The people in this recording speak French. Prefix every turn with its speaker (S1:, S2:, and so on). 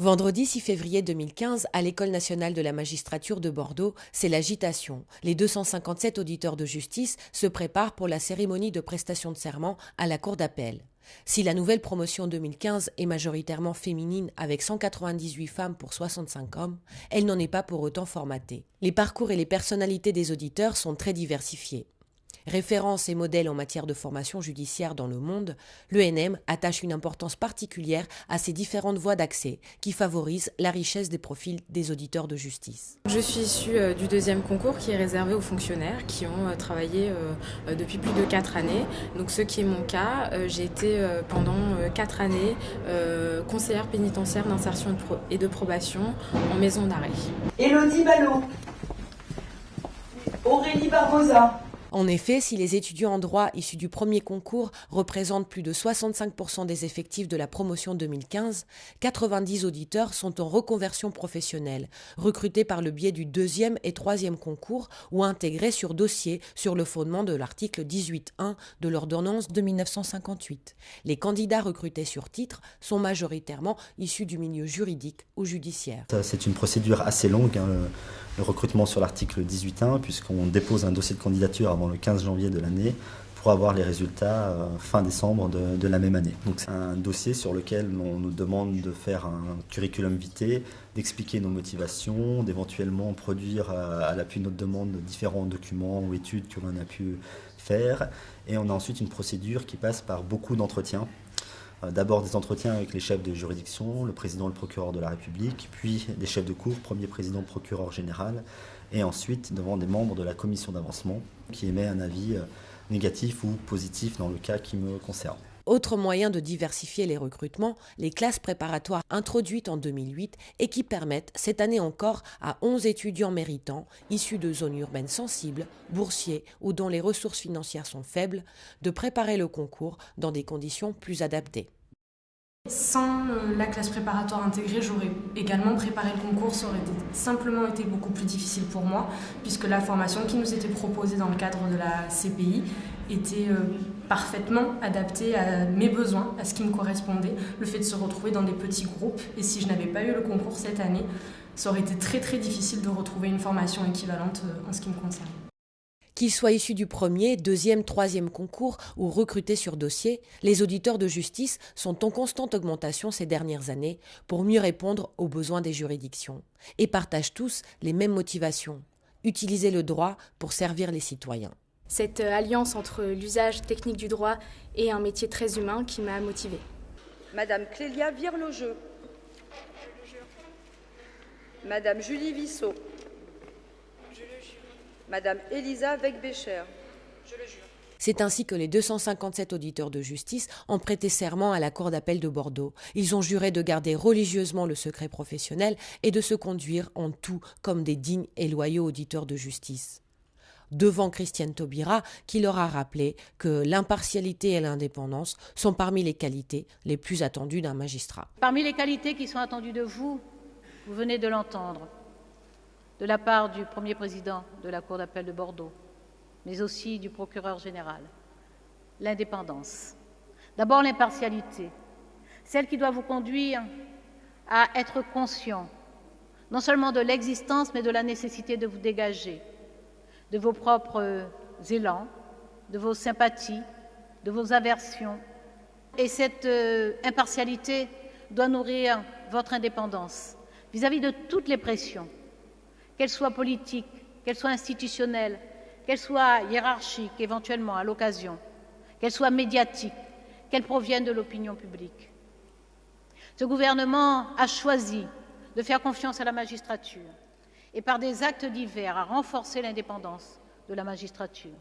S1: Vendredi 6 février 2015, à l'École nationale de la magistrature de Bordeaux, c'est l'agitation. Les 257 auditeurs de justice se préparent pour la cérémonie de prestation de serment à la cour d'appel. Si la nouvelle promotion 2015 est majoritairement féminine avec 198 femmes pour 65 hommes, elle n'en est pas pour autant formatée. Les parcours et les personnalités des auditeurs sont très diversifiés. Référence et modèle en matière de formation judiciaire dans le monde, l'ENM attache une importance particulière à ces différentes voies d'accès qui favorisent la richesse des profils des auditeurs de justice.
S2: Je suis issue du deuxième concours qui est réservé aux fonctionnaires qui ont travaillé depuis plus de 4 années. Donc ce qui est mon cas, j'ai été pendant 4 années conseillère pénitentiaire d'insertion et de probation en maison d'arrêt.
S3: Élodie Ballot, Aurélie Barbosa.
S1: En effet, si les étudiants en droit issus du premier concours représentent plus de 65% des effectifs de la promotion 2015, 90 auditeurs sont en reconversion professionnelle, recrutés par le biais du deuxième et troisième concours ou intégrés sur dossier sur le fondement de l'article 18.1 de l'ordonnance de 1958. Les candidats recrutés sur titre sont majoritairement issus du milieu juridique ou judiciaire.
S4: C'est une procédure assez longue, le recrutement sur l'article 18.1, puisqu'on dépose un dossier de candidature avant le 15 janvier de l'année pour avoir les résultats fin décembre de la même année. Donc c'est un dossier sur lequel on nous demande de faire un curriculum vitae, d'expliquer nos motivations, d'éventuellement produire à l'appui de notre demande différents documents ou études que l'on a pu faire. Et on a ensuite une procédure qui passe par beaucoup d'entretiens. D'abord des entretiens avec les chefs de juridiction, le président et le procureur de la République, puis des chefs de cour, premier président, procureur général, et ensuite devant des membres de la commission d'avancement qui émet un avis négatif ou positif dans le cas qui me concerne.
S1: Autre moyen de diversifier les recrutements, les classes préparatoires introduites en 2008 et qui permettent cette année encore à 11 étudiants méritants, issus de zones urbaines sensibles, boursiers ou dont les ressources financières sont faibles, de préparer le concours dans des conditions plus adaptées.
S5: Sans la classe préparatoire intégrée, j'aurais également préparé le concours, ça aurait simplement été beaucoup plus difficile pour moi, puisque la formation qui nous était proposée dans le cadre de la CPI était parfaitement adaptée à mes besoins, à ce qui me correspondait, le fait de se retrouver dans des petits groupes. Et si je n'avais pas eu le concours cette année, ça aurait été très très difficile de retrouver une formation équivalente en ce qui me concerne.
S1: Qu'ils soient issus du premier, deuxième, troisième concours ou recrutés sur dossier, les auditeurs de justice sont en constante augmentation ces dernières années pour mieux répondre aux besoins des juridictions et partagent tous les mêmes motivations, utiliser le droit pour servir les citoyens.
S6: Cette alliance entre l'usage technique du droit et un métier très humain qui m'a motivée.
S7: Madame Clélia Virlogeux. Madame Julie Vissot. Madame Elisa Wegbécher. Je le jure.
S1: C'est ainsi que les 257 auditeurs de justice ont prêté serment à la cour d'appel de Bordeaux. Ils ont juré de garder religieusement le secret professionnel et de se conduire en tout comme des dignes et loyaux auditeurs de justice. Devant Christiane Taubira, qui leur a rappelé que l'impartialité et l'indépendance sont parmi les qualités les plus attendues d'un magistrat.
S8: Parmi les qualités qui sont attendues de vous, vous venez de l'entendre, de la part du premier président de la Cour d'appel de Bordeaux, mais aussi du procureur général. L'indépendance. D'abord l'impartialité, celle qui doit vous conduire à être conscient, non seulement de l'existence, mais de la nécessité de vous dégager de vos propres élans, de vos sympathies, de vos aversions. Et cette impartialité doit nourrir votre indépendance vis-à-vis de toutes les pressions, qu'elles soient politiques, qu'elles soient institutionnelles, qu'elles soient hiérarchiques éventuellement à l'occasion, qu'elles soient médiatiques, qu'elles proviennent de l'opinion publique. Ce gouvernement a choisi de faire confiance à la magistrature et par des actes divers à renforcer l'indépendance de la magistrature.